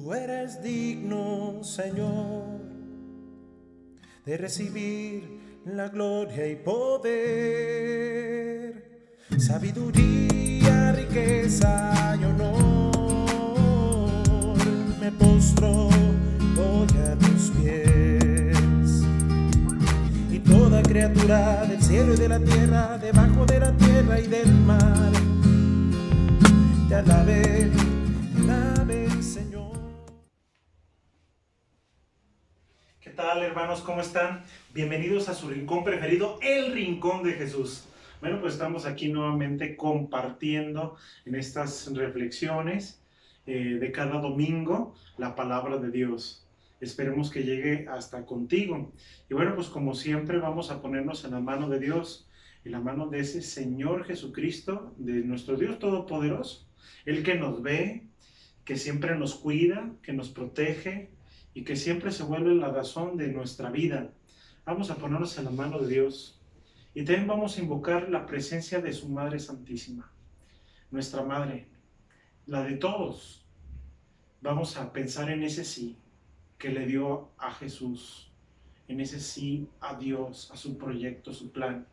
Tú eres digno, Señor, de recibir la gloria y poder, sabiduría, riqueza y honor. Me postro, doy a tus pies, y toda criatura del cielo y de la tierra, debajo de la tierra y del mar, te alabe, Señor. ¿Qué tal, hermanos? ¿Cómo están? Bienvenidos a su rincón preferido, el Rincón de Jesús. Bueno, pues estamos aquí nuevamente compartiendo en estas reflexiones de cada domingo la palabra de Dios. Esperemos que llegue hasta contigo. Y bueno, pues como siempre vamos a ponernos en la mano de Dios, en la mano de ese Señor Jesucristo, de nuestro Dios Todopoderoso, el que nos ve, que siempre nos cuida, que nos protege y que siempre se vuelve la razón de nuestra vida. Vamos a ponernos en la mano de Dios y también vamos a invocar la presencia de su Madre Santísima, nuestra Madre, la de todos. Vamos a pensar en ese sí que le dio a Jesús, en ese sí a Dios, a su proyecto, su plan,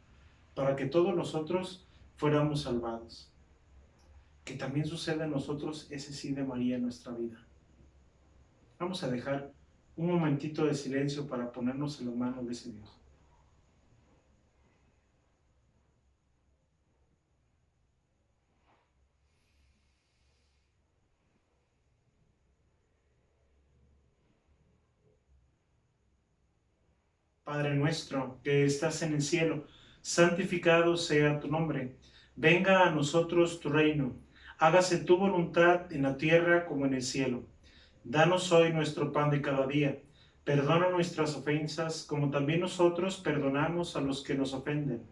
para que todos nosotros fuéramos salvados. Que también suceda en nosotros ese sí de María en nuestra vida. Vamos a dejar un momentito de silencio para ponernos en las manos de ese Dios. Padre nuestro, que estás en el cielo, santificado sea tu nombre. Venga a nosotros tu reino. Hágase tu voluntad en la tierra como en el cielo. Danos hoy nuestro pan de cada día. Perdona nuestras ofensas, como también nosotros perdonamos a los que nos ofenden.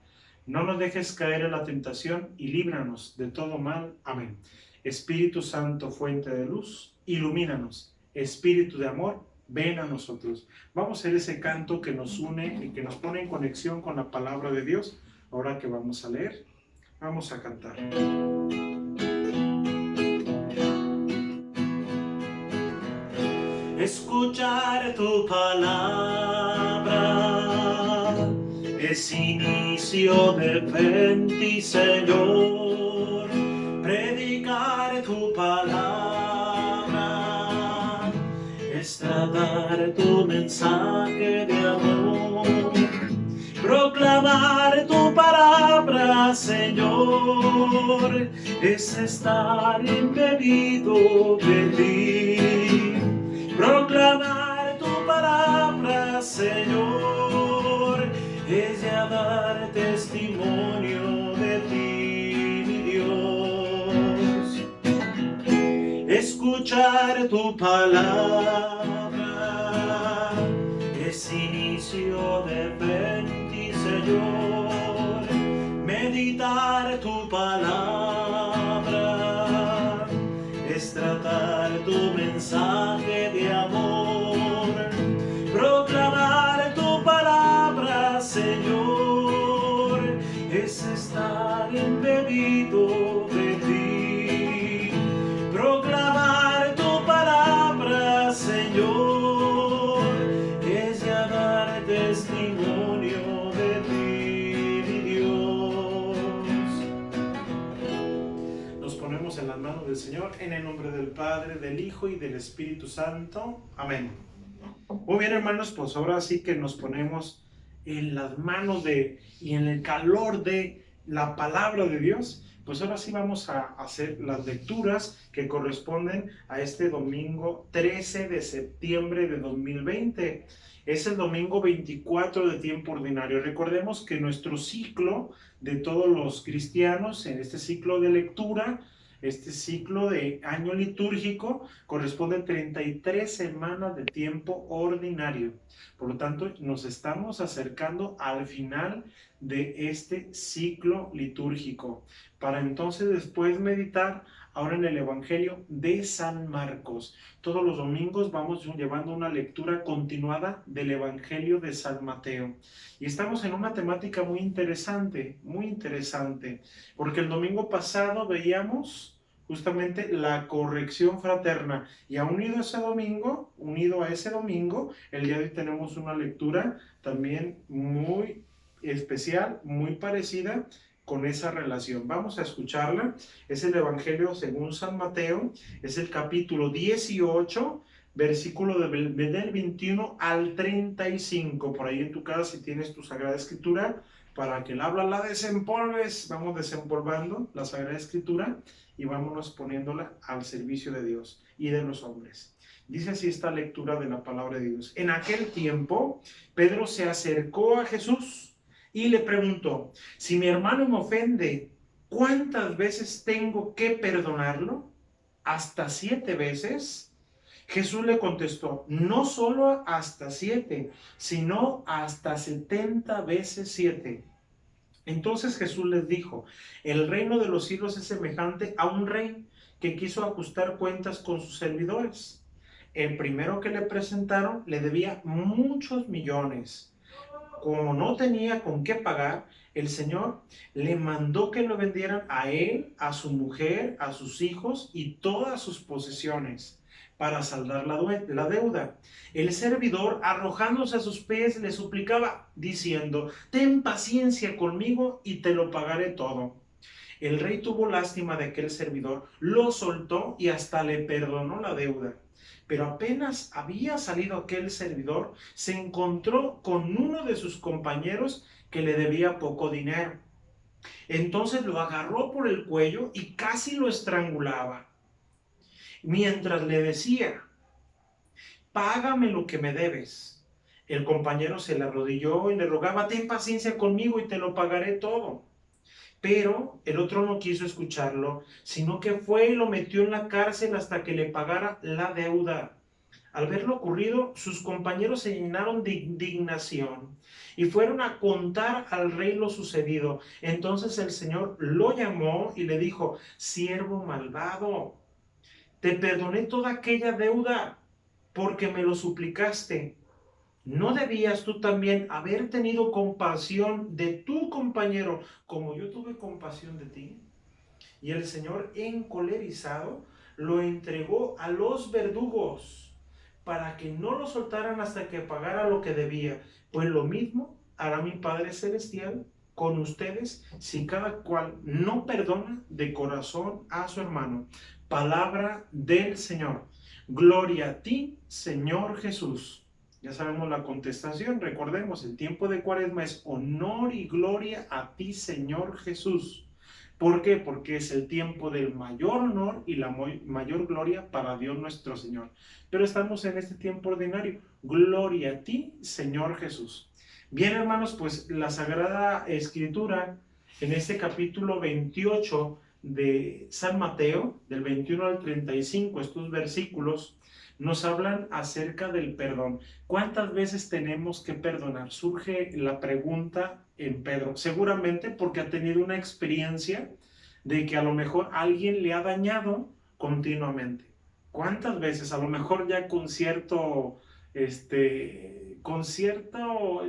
No nos dejes caer en la tentación y líbranos de todo mal. Amén. Espíritu Santo, fuente de luz, ilumínanos. Espíritu de amor, ven a nosotros. Vamos a hacer ese canto que nos une y que nos pone en conexión con la palabra de Dios. Ahora que vamos a leer, vamos a cantar. Escuchar tu palabra es inicio de fe en ti, Señor. Predicar tu palabra es tratar tu mensaje de amor. Proclamar tu palabra, Señor, es estar impedido de ti. Proclamar tu palabra, Señor, es ya dar testimonio de ti, mi Dios. Escuchar tu palabra es inicio de fe en ti, Señor. Meditar tu palabra es tratar tu mensaje de amor. Proclamar tu palabra, Señor, es estar embebido de ti. Proclamar tu palabra, Señor, es ya dar testimonio de ti, mi Dios. Nos ponemos en las manos del Señor, en el nombre del Padre, del Hijo y del Espíritu Santo. Amén. Muy bien, hermanos, pues ahora sí que nos ponemos en las manos y en el calor de la palabra de Dios. Pues ahora sí vamos a hacer las lecturas que corresponden a este domingo 13 de septiembre de 2020. Es el domingo 24 de tiempo ordinario. Recordemos que nuestro ciclo de todos los cristianos, en este ciclo de lectura, este ciclo de año litúrgico, corresponde a 33 semanas de tiempo ordinario. Por lo tanto, nos estamos acercando al final de este ciclo litúrgico, para entonces después meditar ahora en el Evangelio de San Marcos. Todos los domingos vamos llevando una lectura continuada del Evangelio de San Mateo. Y estamos en una temática muy interesante, porque el domingo pasado veíamos justamente la corrección fraterna. Y unido a ese domingo, el día de hoy tenemos una lectura también muy especial, muy parecida con esa relación. Vamos a escucharla. Es el Evangelio según San Mateo, es el capítulo 18, versículo del 21 al 35. Por ahí en tu casa, si tienes tu Sagrada Escritura, para que el habla la desempolves, vamos desempolvando la Sagrada Escritura y vámonos poniéndola al servicio de Dios y de los hombres. Dice así esta lectura de la palabra de Dios. En aquel tiempo, Pedro se acercó a Jesús y le preguntó: si mi hermano me ofende, ¿cuántas veces tengo que perdonarlo? ¿Hasta 7 veces? Jesús le contestó: no solo hasta 7, sino hasta 70 veces 7. Entonces Jesús les dijo: el reino de los cielos es semejante a un rey que quiso ajustar cuentas con sus servidores. El primero que le presentaron le debía muchos millones. Como no tenía con qué pagar, el Señor le mandó que lo vendieran a él, a su mujer, a sus hijos y todas sus posesiones para saldar la deuda. El servidor, arrojándose a sus pies, le suplicaba, diciendo: ten paciencia conmigo y te lo pagaré todo. El rey tuvo lástima de aquel servidor, lo soltó y hasta le perdonó la deuda. Pero apenas había salido aquel servidor, se encontró con uno de sus compañeros que le debía poco dinero. Entonces lo agarró por el cuello y casi lo estrangulaba, mientras le decía: págame lo que me debes. El compañero se le arrodilló y le rogaba: ten paciencia conmigo y te lo pagaré todo. Pero el otro no quiso escucharlo, sino que fue y lo metió en la cárcel hasta que le pagara la deuda. Al ver lo ocurrido, sus compañeros se llenaron de indignación y fueron a contar al rey lo sucedido. Entonces el Señor lo llamó y le dijo: siervo malvado, te perdoné toda aquella deuda porque me lo suplicaste. ¿No debías tú también haber tenido compasión de tu compañero como yo tuve compasión de ti? Y el Señor, encolerizado, lo entregó a los verdugos para que no lo soltaran hasta que pagara lo que debía. Pues lo mismo hará mi Padre Celestial con ustedes si cada cual no perdona de corazón a su hermano. Palabra del Señor. Gloria a ti, Señor Jesús. Ya sabemos la contestación. Recordemos, el tiempo de Cuaresma es honor y gloria a ti, Señor Jesús. ¿Por qué? Porque es el tiempo del mayor honor y la mayor gloria para Dios nuestro Señor. Pero estamos en este tiempo ordinario. Gloria a ti, Señor Jesús. Bien, hermanos, pues la Sagrada Escritura en este capítulo 28 de San Mateo, del 21 al 35, estos versículos nos hablan acerca del perdón. ¿Cuántas veces tenemos que perdonar? Surge la pregunta en Pedro, seguramente porque ha tenido una experiencia de que a lo mejor alguien le ha dañado continuamente. ¿Cuántas veces? A lo mejor ya con cierto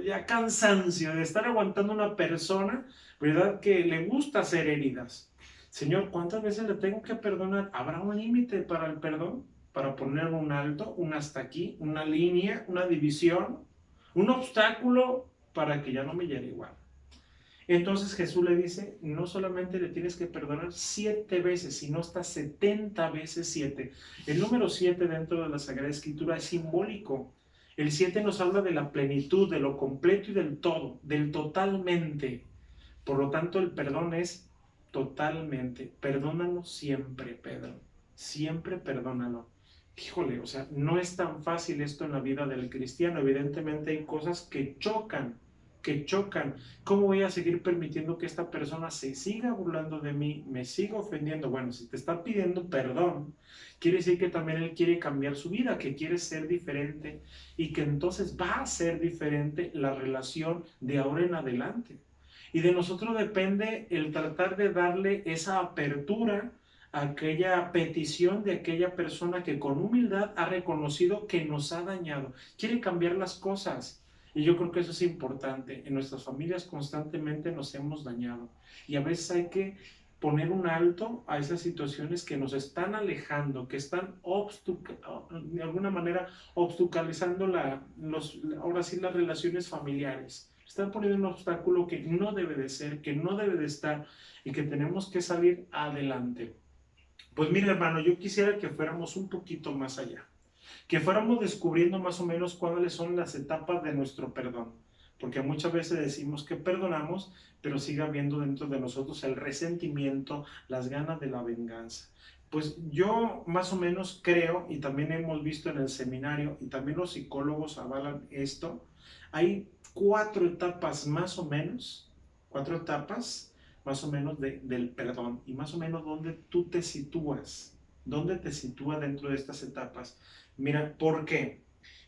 ya cansancio de estar aguantando una persona, ¿verdad? Que le gusta hacer heridas. Señor, ¿cuántas veces le tengo que perdonar? ¿Habrá un límite para el perdón? Para poner un alto, un hasta aquí, una línea, una división, un obstáculo para que ya no me llegue igual. Entonces Jesús le dice: no solamente le tienes que perdonar 7 veces, sino hasta 70 veces 7. El número 7 dentro de la Sagrada Escritura es simbólico. El 7 nos habla de la plenitud, de lo completo y del todo, del totalmente. Por lo tanto, el perdón es totalmente. Perdónalo siempre, Pedro. Siempre perdónalo. Híjole, o sea, no es tan fácil esto en la vida del cristiano. Evidentemente hay cosas que chocan. ¿Cómo voy a seguir permitiendo que esta persona se siga burlando de mí, me siga ofendiendo? Bueno, si te está pidiendo perdón, quiere decir que también él quiere cambiar su vida, que quiere ser diferente y que entonces va a ser diferente la relación de ahora en adelante. Y de nosotros depende el tratar de darle esa apertura a aquella petición de aquella persona que con humildad ha reconocido que nos ha dañado, quiere cambiar las cosas. Y yo creo que eso es importante. En nuestras familias constantemente nos hemos dañado y a veces hay que poner un alto a esas situaciones que nos están alejando, que están de alguna manera obstaculizando ahora sí las relaciones familiares. Están poniendo un obstáculo que no debe de ser, que no debe de estar y que tenemos que salir adelante. Pues mira, hermano, yo quisiera que fuéramos un poquito más allá, que fuéramos descubriendo más o menos cuáles son las etapas de nuestro perdón, porque muchas veces decimos que perdonamos, pero sigue habiendo dentro de nosotros el resentimiento, las ganas de la venganza. Pues yo más o menos creo, y también hemos visto en el seminario, y también los psicólogos avalan esto, hay 4 etapas más o menos, 4 etapas más o menos del perdón, y más o menos dónde tú te sitúas, dónde te sitúas dentro de estas etapas. Mira, ¿por qué?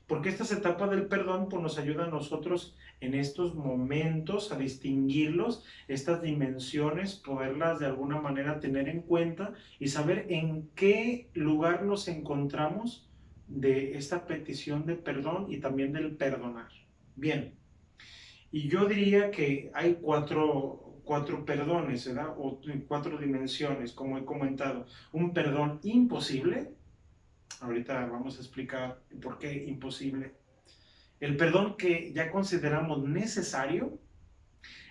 Porque estas etapas del perdón pues, nos ayudan a nosotros en estos momentos a distinguirlos, estas dimensiones, poderlas de alguna manera tener en cuenta y saber en qué lugar nos encontramos de esta petición de perdón y también del perdonar. Bien, y yo diría que hay cuatro perdones, ¿verdad? O 4 dimensiones, como he comentado. Un perdón imposible. Ahorita vamos a explicar por qué imposible. El perdón que ya consideramos necesario,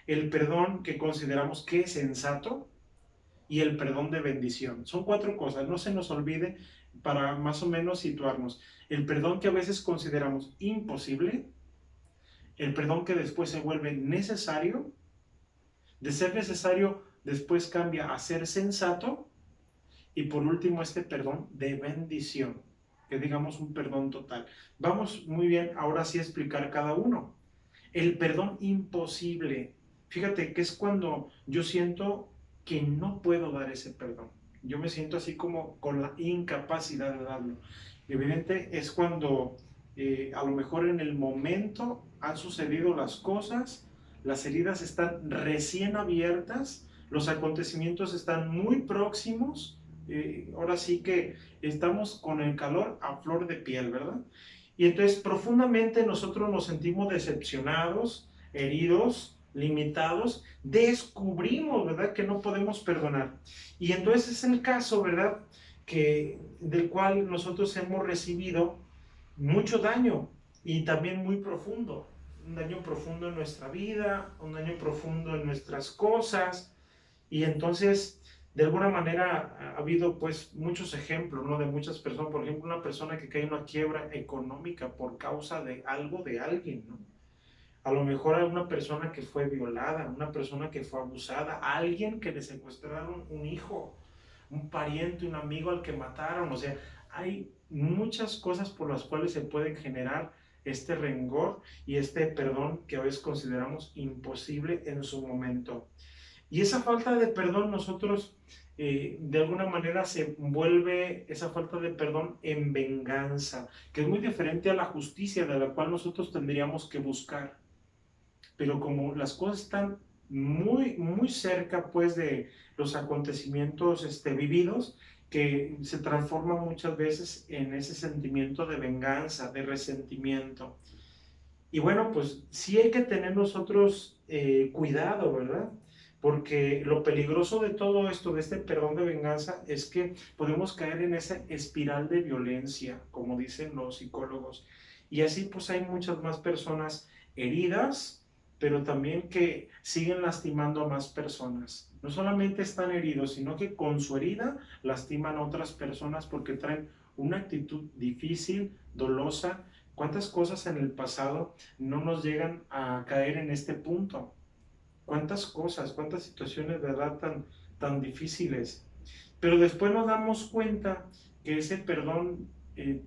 el perdón que consideramos que es sensato y el perdón de bendición. Son 4 cosas, no se nos olvide para más o menos situarnos. El perdón que a veces consideramos imposible, el perdón que después se vuelve necesario, de ser necesario después cambia a ser sensato, y por último este perdón de bendición, que digamos un perdón total. Vamos muy bien ahora sí a explicar cada uno. El perdón imposible, fíjate que es cuando yo siento que no puedo dar ese perdón. Yo me siento así como con la incapacidad de darlo. Evidente es cuando a lo mejor en el momento han sucedido las cosas, las heridas están recién abiertas, los acontecimientos están muy próximos, ahora sí que estamos con el calor a flor de piel, ¿verdad? Y entonces profundamente nosotros nos sentimos decepcionados, heridos, limitados, descubrimos, ¿verdad?, que no podemos perdonar. Y entonces es el caso, ¿verdad?, del cual nosotros hemos recibido mucho daño y también muy profundo. Un daño profundo en nuestra vida, un daño profundo en nuestras cosas. Y entonces de alguna manera ha habido pues muchos ejemplos, ¿no?, de muchas personas. Por ejemplo, una persona que cae en una quiebra económica por causa de algo de alguien, ¿no? A lo mejor hay una persona que fue violada, una persona que fue abusada, alguien que le secuestraron un hijo, un pariente, un amigo al que mataron. O sea, hay muchas cosas por las cuales se pueden generar este rencor y este perdón que a veces consideramos imposible en su momento. Y esa falta de perdón nosotros, de alguna manera se vuelve esa falta de perdón en venganza, que es muy diferente a la justicia de la cual nosotros tendríamos que buscar. Pero como las cosas están muy, muy cerca pues de los acontecimientos vividos, que se transforman muchas veces en ese sentimiento de venganza, de resentimiento. Y bueno, pues sí hay que tener nosotros cuidado, ¿verdad? Porque lo peligroso de todo esto, de este perdón de venganza, es que podemos caer en esa espiral de violencia, como dicen los psicólogos. Y así pues hay muchas más personas heridas, pero también que siguen lastimando a más personas. No solamente están heridos, sino que con su herida lastiman a otras personas porque traen una actitud difícil, dolosa. ¿Cuántas cosas en el pasado no nos llegan a caer en este punto? ¿Cuántas cosas, cuántas situaciones de verdad tan difíciles? Pero después nos damos cuenta que ese perdón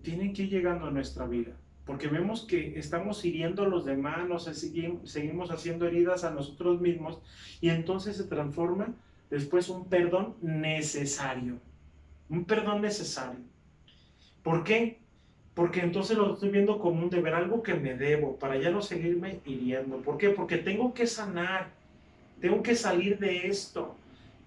tiene que ir llegando a nuestra vida, porque vemos que estamos hiriendo a los demás, seguimos haciendo heridas a nosotros mismos, y entonces se transforma después un perdón necesario. Un perdón necesario. ¿Por qué? Porque entonces lo estoy viendo como un deber, algo que me debo, para ya no seguirme hiriendo. ¿Por qué? Porque tengo que sanar, tengo que salir de esto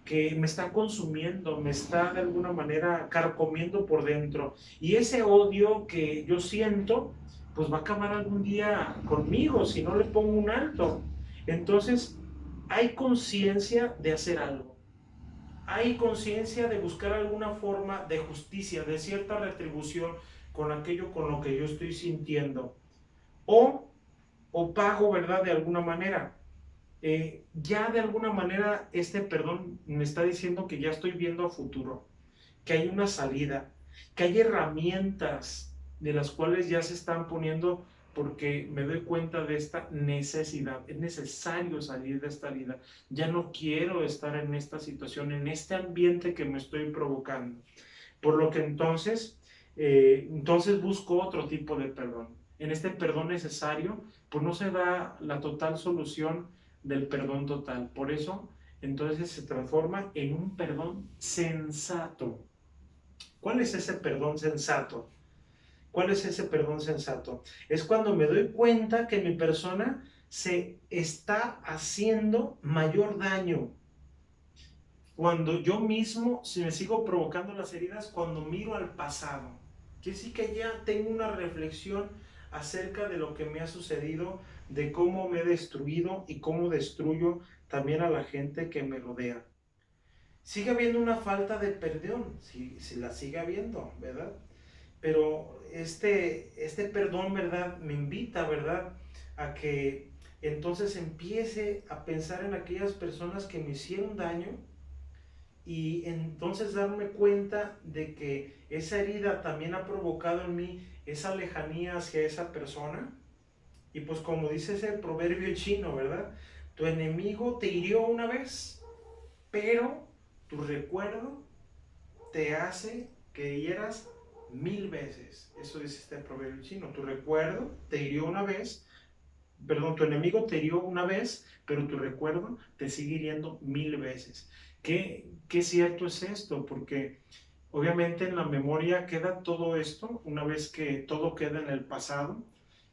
que me está consumiendo, me está de alguna manera carcomiendo por dentro. Y ese odio que yo siento, pues va a acabar algún día conmigo si no le pongo un alto. Entonces, hay conciencia de hacer algo. hay conciencia de buscar alguna forma de justicia, de cierta retribución con aquello con lo que yo estoy sintiendo. O pago, ¿verdad? De alguna manera. Ya de alguna manera este perdón me está diciendo que ya estoy viendo a futuro, que hay una salida, que hay herramientas de las cuales ya se están poniendo porque me doy cuenta de esta necesidad. Es necesario salir de esta vida. Ya no quiero estar en esta situación, en este ambiente que me estoy provocando. Por lo que entonces busco otro tipo de perdón. En este perdón necesario, pues no se da la total solución del perdón total. Por eso, entonces se transforma en un perdón sensato. ¿Cuál es ese perdón sensato? ¿Cuál es ese perdón sensato? Es cuando me doy cuenta que mi persona se está haciendo mayor daño. Cuando yo mismo, si me sigo provocando las heridas, cuando miro al pasado. Quiere decir que ya tengo una reflexión acerca de lo que me ha sucedido, de cómo me he destruido y cómo destruyo también a la gente que me rodea. Sigue habiendo una falta de perdón, si la sigue habiendo, ¿verdad? Pero este perdón, ¿verdad? Me invita, ¿verdad? A que entonces empiece a pensar en aquellas personas que me hicieron daño y entonces darme cuenta de que esa herida también ha provocado en mí esa lejanía hacia esa persona. Y pues como dice ese proverbio chino, ¿verdad? Tu enemigo te hirió una vez, pero tu recuerdo te hace que hieras 1000 veces. Eso dice este proverbio chino. Tu recuerdo te hirió una vez, perdón, tu enemigo te hirió una vez, pero tu recuerdo te sigue hiriendo 1000 veces. ¿Qué cierto es esto? Porque obviamente en la memoria queda todo esto, una vez que todo queda en el pasado,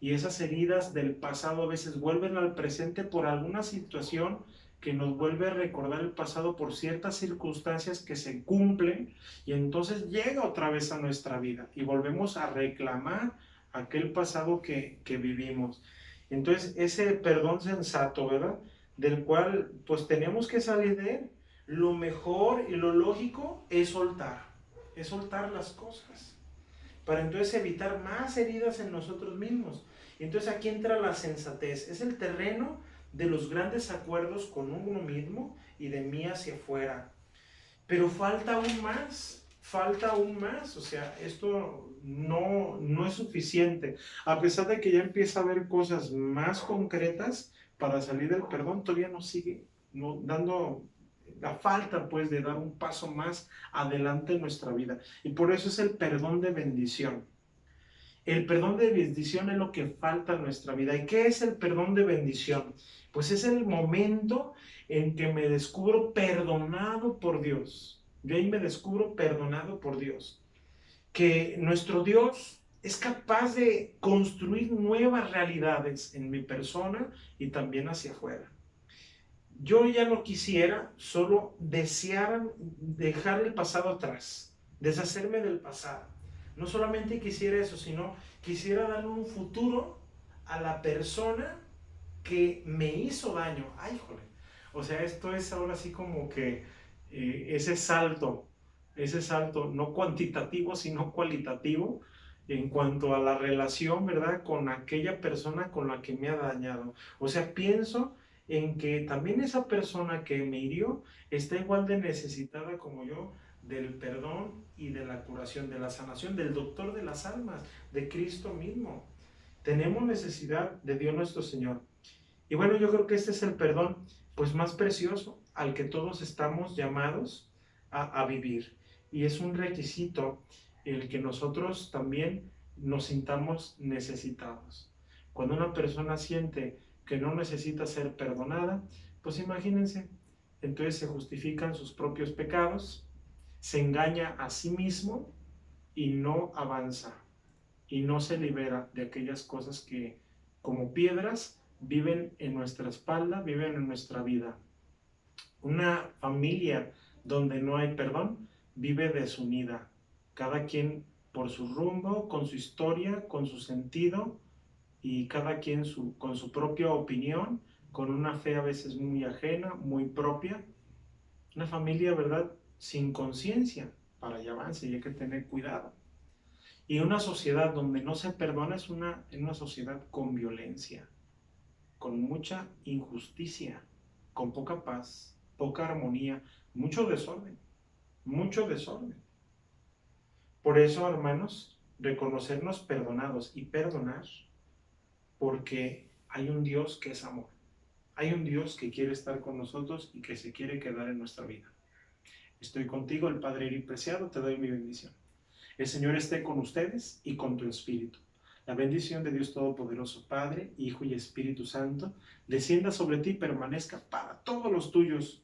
y esas heridas del pasado a veces vuelven al presente por alguna situación que nos vuelve a recordar el pasado por ciertas circunstancias que se cumplen, y entonces llega otra vez a nuestra vida y volvemos a reclamar aquel pasado que vivimos. Entonces ese perdón sensato, ¿verdad? Del cual pues tenemos que salir de él. Lo mejor y lo lógico es soltar las cosas, para entonces evitar más heridas en nosotros mismos. Y entonces aquí entra la sensatez, es el terreno de los grandes acuerdos con uno mismo y de mí hacia afuera. Pero falta aún más, o sea, esto no es suficiente. A pesar de que ya empieza a haber cosas más concretas para salir del perdón, todavía nos sigue dando la falta pues de dar un paso más adelante en nuestra vida. Y por eso es el perdón de bendición. El perdón de bendición es lo que falta en nuestra vida. ¿Y qué es el perdón de bendición? Pues es el momento en que me descubro perdonado por Dios. Yo ahí me descubro perdonado por Dios. Que nuestro Dios es capaz de construir nuevas realidades en mi persona y también hacia afuera. Yo ya no quisiera, solo desear dejar el pasado atrás, deshacerme del pasado. No solamente quisiera eso, sino quisiera darle un futuro a la persona que me hizo daño. Ay, joder. O sea, esto es ahora sí como que ese salto no cuantitativo, sino cualitativo en cuanto a la relación, ¿verdad? Con aquella persona con la que me ha dañado. O sea, pienso en que también esa persona que me hirió está igual de necesitada como yo del perdón y de la curación, de la sanación, del doctor de las almas, de Cristo mismo. Tenemos necesidad de Dios nuestro Señor. Y bueno, yo creo que este es el perdón pues más precioso al que todos estamos llamados a vivir. Y es un requisito el que nosotros también nos sintamos necesitados. Cuando una persona siente que no necesita ser perdonada, pues imagínense, entonces se justifican sus propios pecados, se engaña a sí mismo y no avanza y no se libera de aquellas cosas que como piedras viven en nuestra espalda, viven en nuestra vida. Una familia donde no hay perdón vive desunida, cada quien por su rumbo, con su historia, con su sentido, y cada quien con su propia opinión, con una fe a veces muy ajena, muy propia. Una familia, ¿verdad? sin conciencia. Para allá avance y hay que tener cuidado. Y una sociedad donde no se perdona es una sociedad con violencia, con mucha injusticia, con poca paz, poca armonía, mucho desorden, mucho desorden. Por eso, hermanos, reconocernos perdonados y perdonar, porque hay un Dios que es amor. Hay un Dios que quiere estar con nosotros y que se quiere quedar en nuestra vida. Estoy contigo, el Padre y preciado, te doy mi bendición. El Señor esté con ustedes y con tu espíritu. La bendición de Dios Todopoderoso, Padre, Hijo y Espíritu Santo, descienda sobre ti y permanezca para todos los tuyos.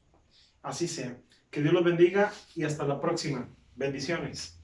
Así sea. Que Dios los bendiga y hasta la próxima. Bendiciones.